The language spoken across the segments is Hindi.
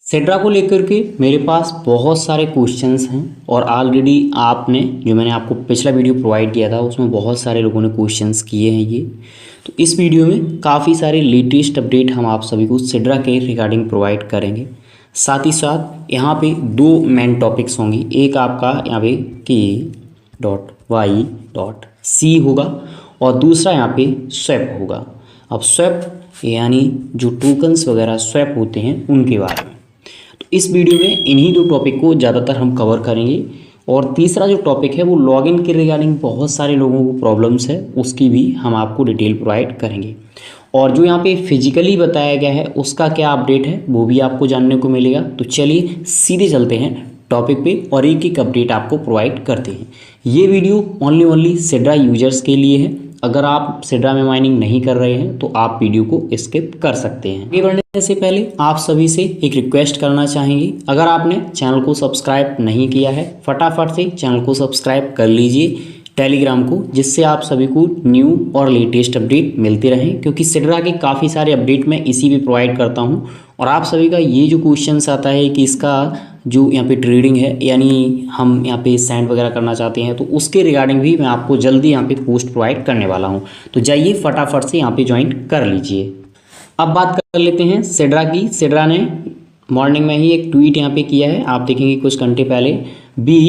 सेड्रा को लेकर के मेरे पास बहुत सारे क्वेश्चंस हैं और ऑलरेडी आपने जो मैंने आपको पिछला वीडियो प्रोवाइड किया था उसमें बहुत सारे लोगों ने क्वेश्चंस किए हैं ये। तो इस वीडियो में काफ़ी सारे लेटेस्ट अपडेट हम आप सभी को सेड्रा के रिगार्डिंग प्रोवाइड करेंगे। साथ ही साथ यहाँ पे दो मेन टॉपिक्स होंगी, एक आपका यहाँ पे K.Y.C होगा और दूसरा यहाँ पे स्वैप होगा। अब स्वैप यानी जो टोकन्स वगैरह स्वैप होते हैं उनके बारे में इस वीडियो में इन्हीं दो टॉपिक को ज़्यादातर हम कवर करेंगे। और तीसरा जो टॉपिक है वो लॉगिन के रिगार्डिंग बहुत सारे लोगों को प्रॉब्लम्स है, उसकी भी हम आपको डिटेल प्रोवाइड करेंगे। और जो यहाँ पे फिजिकली बताया गया है उसका क्या अपडेट है वो भी आपको जानने को मिलेगा। तो चलिए सीधे चलते हैं टॉपिक पे और एक एक अपडेट आपको प्रोवाइड करते हैं। ये वीडियो ओनली सेड्रा यूजर्स के लिए है। अगर आप सेड्रा में माइनिंग नहीं कर रहे हैं तो आप वीडियो को स्किप कर सकते हैं। आगे बढ़ने से पहले आप सभी से एक रिक्वेस्ट करना चाहेंगे, अगर आपने चैनल को सब्सक्राइब नहीं किया है फटाफट से चैनल को सब्सक्राइब कर लीजिए टेलीग्राम को, जिससे आप सभी को न्यू और लेटेस्ट अपडेट मिलते रहें, क्योंकि सेड्रा के काफ़ी सारे अपडेट मैं इसी पे प्रोवाइड करता हूं। और आप सभी का ये जो क्वेश्चंस आता है कि इसका जो यहाँ पे ट्रेडिंग है यानी हम यहाँ पे सेंड वगैरह करना चाहते हैं तो उसके रिगार्डिंग भी मैं आपको जल्दी यहाँ पे पोस्ट प्रोवाइड करने वाला हूँ। तो जाइए फटाफट से यहाँ पे ज्वाइन कर लीजिए। अब बात कर लेते हैं सेड्रा की। सेड्रा ने मॉर्निंग में ही एक ट्वीट यहाँ पे किया है, आप देखेंगे कुछ घंटे पहले। We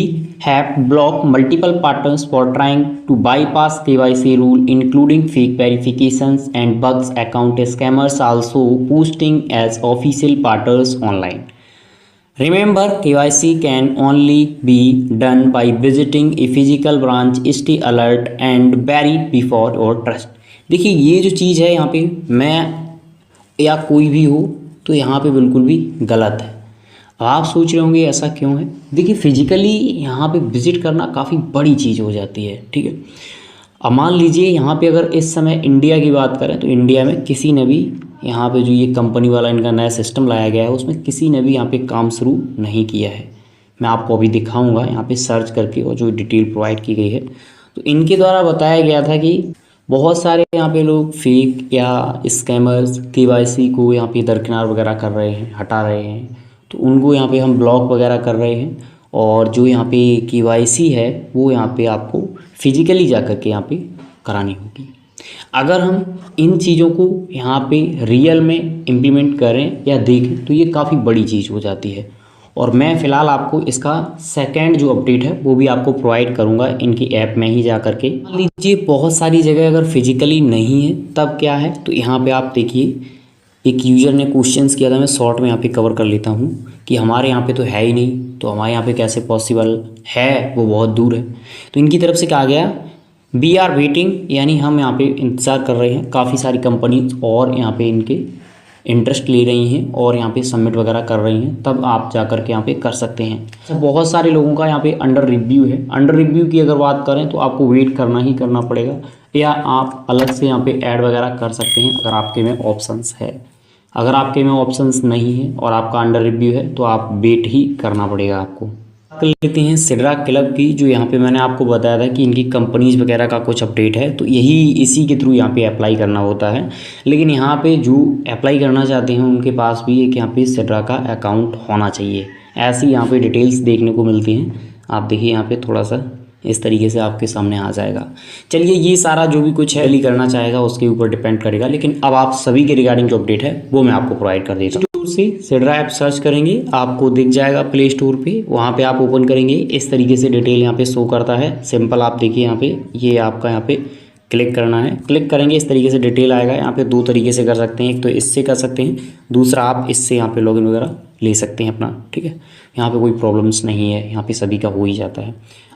have block multiple partners for trying to bypass KYC rule including fake verifications and bugs account scammers also posting as official partners online. Remember, KYC can only be done by visiting a physical branch. Stay alert and vary before your trust. देखिए ये जो चीज़ है यहाँ पे मैं या कोई भी हो तो यहाँ पे बिल्कुल भी गलत है। अब आप सोच रहे होंगे ऐसा क्यों है। देखिए फिजिकली यहाँ पे विजिट करना काफ़ी बड़ी चीज़ हो जाती है, ठीक है। अब मान लीजिए यहाँ पे अगर इस समय इंडिया की बात करें तो इंडिया में किसी ने भी यहाँ पे जो ये कंपनी वाला इनका नया सिस्टम लाया गया है उसमें किसी ने भी यहाँ पे काम शुरू नहीं किया है। मैं आपको अभी दिखाऊंगा यहाँ पे सर्च करके और जो डिटेल प्रोवाइड की गई है तो इनके द्वारा बताया गया था कि बहुत सारे यहाँ पे लोग फेक या स्कैमर्स KYC को यहाँ पे दरकिनार वगैरह कर रहे हैं, हटा रहे हैं, तो उनको यहाँ पे हम ब्लॉक वगैरह कर रहे हैं। और जो यहाँ पे KYC है वो यहाँ पे आपको फिजिकली जा कर के यहाँ पे करानी होगी। अगर हम इन चीज़ों को यहाँ पे रियल में इम्प्लीमेंट करें या देखें तो ये काफ़ी बड़ी चीज़ हो जाती है। और मैं फ़िलहाल आपको इसका सेकंड जो अपडेट है वो भी आपको प्रोवाइड करूँगा इनकी ऐप में ही जा कर के। मान लीजिए बहुत सारी जगह अगर फिजिकली नहीं है तब क्या है, तो यहाँ पे आप देखिए एक यूज़र ने क्वेश्चंस किया था, मैं शॉर्ट में यहाँ पे कवर कर लेता हूँ कि हमारे यहाँ पे तो है ही नहीं, तो हमारे यहाँ पे कैसे पॉसिबल है, वो बहुत दूर है। तो इनकी तरफ से कहा गया वी आर वेटिंग, यानी हम यहाँ पे इंतज़ार कर रहे हैं। काफ़ी सारी कंपनीज और यहाँ पे इनके इंटरेस्ट ले रही हैं और यहाँ पे सबमिट वगैरह कर रही हैं, तब आप जा कर के यहाँ पे कर सकते हैं। तो बहुत सारे लोगों का यहाँ पे अंडर रिव्यू है। अंडर रिव्यू की अगर बात करें तो आपको वेट करना ही करना पड़ेगा, या आप अलग से यहाँ पे ऐड वगैरह कर सकते हैं अगर आपके में ऑप्शंस है। अगर आपके में ऑप्शंस नहीं है और आपका अंडर रिव्यू है तो आप वेट ही करना पड़ेगा आपको। कर लेते हैं सेड्रा क्लब की, जो यहाँ पे मैंने आपको बताया था कि इनकी कंपनीज वगैरह का कुछ अपडेट है, तो यही इसी के थ्रू यहाँ पे अप्लाई करना होता है। लेकिन यहाँ पे जो अप्लाई करना चाहते हैं उनके पास भी एक यहाँ पे सेड्रा का अकाउंट होना चाहिए। ऐसी यहाँ पे डिटेल्स देखने को मिलती हैं। आप देखिए यहाँ पे थोड़ा सा इस तरीके से आपके सामने आ जाएगा। चलिए ये सारा जो भी कुछ है अली करना चाहेगा उसके ऊपर डिपेंड करेगा, लेकिन अब आप सभी के रिगार्डिंग जो अपडेट है वो मैं आपको प्रोवाइड कर देता हूँ। से सेड्रा ऐप सर्च करेंगे आपको दिख जाएगा प्ले स्टोर पे, वहाँ पे आप ओपन करेंगे इस तरीके से डिटेल यहाँ पे शो करता है। सिंपल आप देखिए यहाँ पे ये आपका यहाँ पे क्लिक करना है। क्लिक करेंगे इस तरीके से डिटेल आएगा। यहाँ पे दो तरीके से कर सकते हैं, एक तो इससे कर सकते हैं, दूसरा आप इससे यहाँ पे लॉगिन वगैरह ले सकते हैं अपना, ठीक है। यहाँ पे कोई प्रॉब्लम्स नहीं है, यहाँ पे सभी का हो ही जाता है।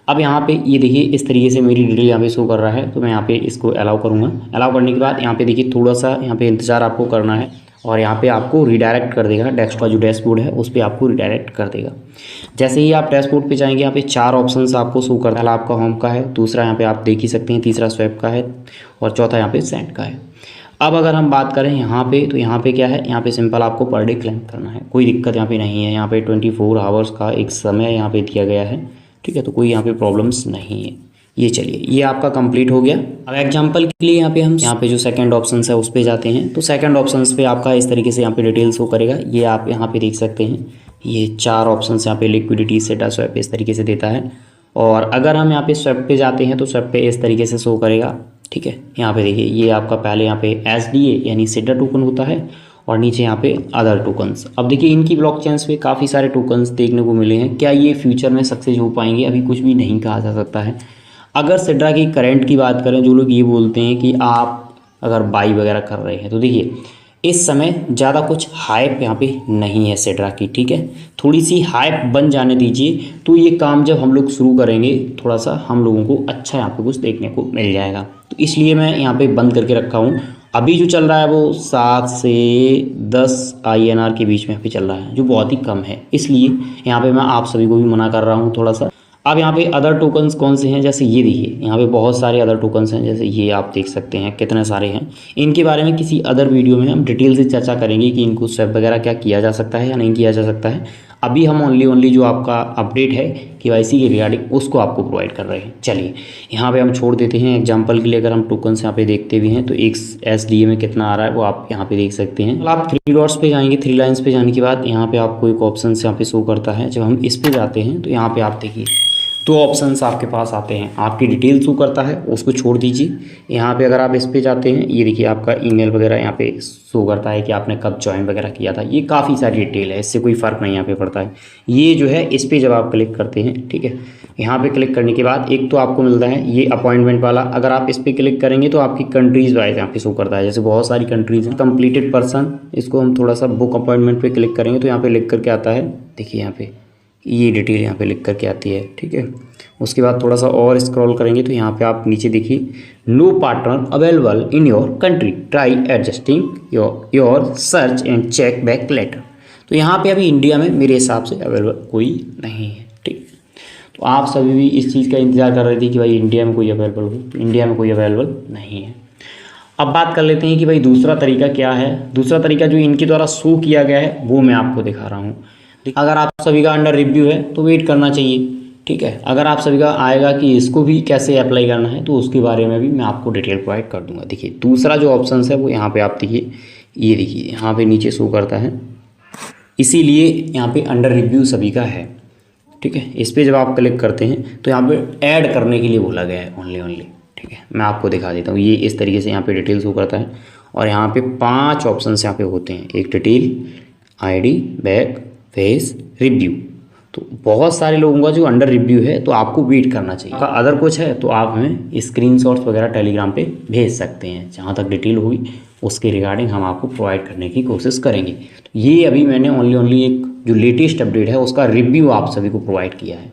अब यहाँ पे ये देखिए इस तरीके से मेरी डिटेल यहाँ पे शो कर रहा है, तो मैं यहाँ पे इसको अलाउ करूँगा। अलाउ करने के बाद यहाँ पे देखिए थोड़ा सा यहाँ पे इंतज़ार आपको करना है और यहाँ पे आपको रिडायरेक्ट कर देगा। डेस्क का जो डैशबोर्ड है उस पर आपको रिडायरेक्ट कर देगा। जैसे ही आप डैशबोर्ड पे जाएंगे यहाँ पे चार ऑप्शंस आपको शो करता है। आपका होम का है, दूसरा यहाँ पे आप देख ही सकते हैं, तीसरा स्वैप का है और चौथा यहाँ पे सेंड का है। अब अगर हम बात करें यहाँ पे तो यहाँ पे क्या है, यहाँ पे सिंपल आपको पर डे क्लेम करना है, कोई दिक्कत यहाँ पे नहीं है। यहाँ पे 24 आवर्स का एक समय यहाँ पे दिया गया है, ठीक है, तो कोई यहाँ पे प्रॉब्लम्स नहीं है। ये चलिए ये आपका कंप्लीट हो गया। अब एग्जांपल के लिए यहाँ पे जो सेकंड ऑप्शन है उस पे जाते हैं। तो सेकंड ऑप्शन पे आपका इस तरीके से यहाँ पे डिटेल शो करेगा। ये आप यहाँ पे देख सकते हैं, ये 4 ऑप्शन यहाँ पे लिक्विडिटी, सेटा, स्वैप इस तरीके से देता है। और अगर हम यहाँ पे स्वैप पे जाते हैं तो स्वैप पे इस तरीके से शो करेगा। ठीक है, यहाँ पे देखिए ये आपका पहले यहाँ पे SDA यानी सेटा टोकन होता है और नीचे यहाँ पे अदर टोकन्स। अब देखिए इनकी ब्लॉकचेन्स पे काफ़ी सारे टोकन्स देखने को मिले हैं। क्या ये फ्यूचर में सक्सेस हो पाएंगे, अभी कुछ भी नहीं कहा जा सकता है। अगर सिड्रा की करंट की बात करें, जो लोग ये बोलते हैं कि आप अगर बाई वगैरह कर रहे हैं, तो देखिए इस समय ज़्यादा कुछ हाइप यहाँ पे नहीं है सिड्रा की। ठीक है, थोड़ी सी हाइप बन जाने दीजिए, तो ये काम जब हम लोग शुरू करेंगे थोड़ा सा हम लोगों को अच्छा यहाँ पे कुछ देखने को मिल जाएगा। तो इसलिए मैं यहाँ पे बंद करके रखा हूँ। अभी जो चल रहा है वो 7 से 10 INR के बीच में यहाँ पे चल रहा है, जो बहुत ही कम है। इसलिए यहाँ पे मैं आप सभी को भी मना कर रहा हूँ थोड़ा सा। अब यहाँ पे अदर टोकन्स कौन से हैं, जैसे ये देखिए यहाँ पे बहुत सारे अदर टोकन्स हैं, जैसे ये आप देख सकते हैं कितने सारे हैं। इनके बारे में किसी अदर वीडियो में हम डिटेल से चर्चा करेंगे कि इनको स्वैप वगैरह क्या किया जा सकता है या नहीं किया जा सकता है। अभी हम ओनली जो आपका अपडेट है KYC के रिगार्डिंग उसको आपको प्रोवाइड कर रहे हैं। चलिए यहाँ पे हम छोड़ देते हैं। एग्जांपल के लिए अगर हम टोकन्स यहाँ पे देखते भी हैं तो एक SDA में कितना आ रहा है वो आप यहाँ पे देख सकते हैं। आप 3 डॉट्स पे जाएंगे, 3 लाइन्स पे जाने के बाद यहाँ पे आपको एक ऑप्शन यहाँ पे शो करता है। जब हम इस पे जाते हैं तो यहाँ पे आप देखिए 2 ऑप्शंस आपके पास आते हैं। आपकी डिटेल शो करता है, उसको छोड़ दीजिए। यहाँ पे अगर आप इस पे जाते हैं, ये देखिए आपका ईमेल वगैरह यहाँ पे शो करता है कि आपने कब ज्वाइन वगैरह किया था। ये काफ़ी सारी डिटेल है, इससे कोई फ़र्क नहीं यहाँ पे पड़ता है। ये जो है इस पे जब आप क्लिक करते हैं, ठीक है, यहाँ पे क्लिक करने के बाद एक तो आपको मिलता है ये अपॉइंटमेंट वाला। अगर आप इस पर क्लिक करेंगे तो आपकी कंट्रीज़ वाइज यहाँ पे शो करता है। जैसे बहुत सारी कंट्रीज़ हैं। कंप्लीटेड पर्सन, इसको हम थोड़ा सा बुक अपॉइंटमेंट पे क्लिक करेंगे तो यहाँ पे लिख करके आता है, देखिए यहाँ पे ये डिटेल यहाँ पे लिख करके आती है। ठीक है, उसके बाद थोड़ा सा और स्क्रॉल करेंगे तो यहाँ पे आप नीचे देखिए no partner available in your country, try adjusting your search and check back later. तो यहाँ पे अभी इंडिया में मेरे हिसाब से अवेलेबल कोई नहीं है। ठीक, तो आप सभी भी इस चीज़ का इंतजार कर रहे थे कि भाई इंडिया में कोई अवेलेबल हो, तो इंडिया में कोई अवेलेबल नहीं है। अब बात कर लेते हैं कि भाई दूसरा तरीका क्या है। दूसरा तरीका जो इनके द्वारा शो किया गया है वो मैं आपको दिखा रहा हूँ। अगर आप सभी का अंडर रिव्यू है तो वेट करना चाहिए। ठीक है, अगर आप सभी का आएगा कि इसको भी कैसे अप्लाई करना है तो उसके बारे में भी मैं आपको डिटेल प्रोवाइड कर दूंगा। देखिए दूसरा जो ऑप्शन है वो यहाँ पे आप देखिए, ये देखिए यहाँ पे नीचे शो करता है, इसीलिए यहाँ पे अंडर रिव्यू सभी का है। ठीक है, इस पर जब आप क्लिक करते हैं तो यहाँ पे ऐड करने के लिए बोला गया है ओनली। ठीक है, मैं आपको दिखा देता हूँ। ये इस तरीके से यहाँ पे डिटेल शो करता है और यहाँ पे 5 ऑप्शन यहाँ पे होते हैं। एक detail, ID, back, face, review. तो बहुत सारे लोगों का जो अंडर रिव्यू है तो आपको वेट करना चाहिए। अगर कुछ है तो आप हमें स्क्रीनशॉट्स वगैरह टेलीग्राम पे भेज सकते हैं। जहाँ तक डिटेल होगी उसके रिगार्डिंग हम आपको प्रोवाइड करने की कोशिश करेंगे। तो ये अभी मैंने ओनली एक जो लेटेस्ट अपडेट है उसका रिव्यू आप सभी को प्रोवाइड किया है।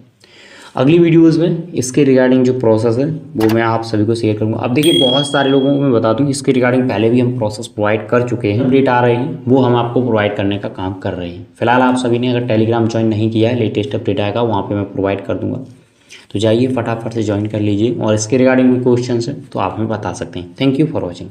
अगली वीडियोस में इसके रिगार्डिंग जो प्रोसेस है वो मैं आप सभी को शेयर करूंगा। अब देखिए बहुत सारे लोगों को मैं बता दूं इसके रिगार्डिंग पहले भी हम प्रोसेस प्रोवाइड कर चुके हैं। अपडेट आ रहे हैं वो हम आपको प्रोवाइड करने का काम कर रहे हैं। फिलहाल आप सभी ने अगर टेलीग्राम ज्वाइन नहीं किया है, लेटेस्ट अपडेट आएगा वहाँ पर मैं प्रोवाइड कर दूँगा। तो जाइए फटाफट से ज्वाइन कर लीजिए और इसके रिगार्डिंग कोई क्वेश्चन है तो आप हमें बता सकते हैं। Thank you for watching.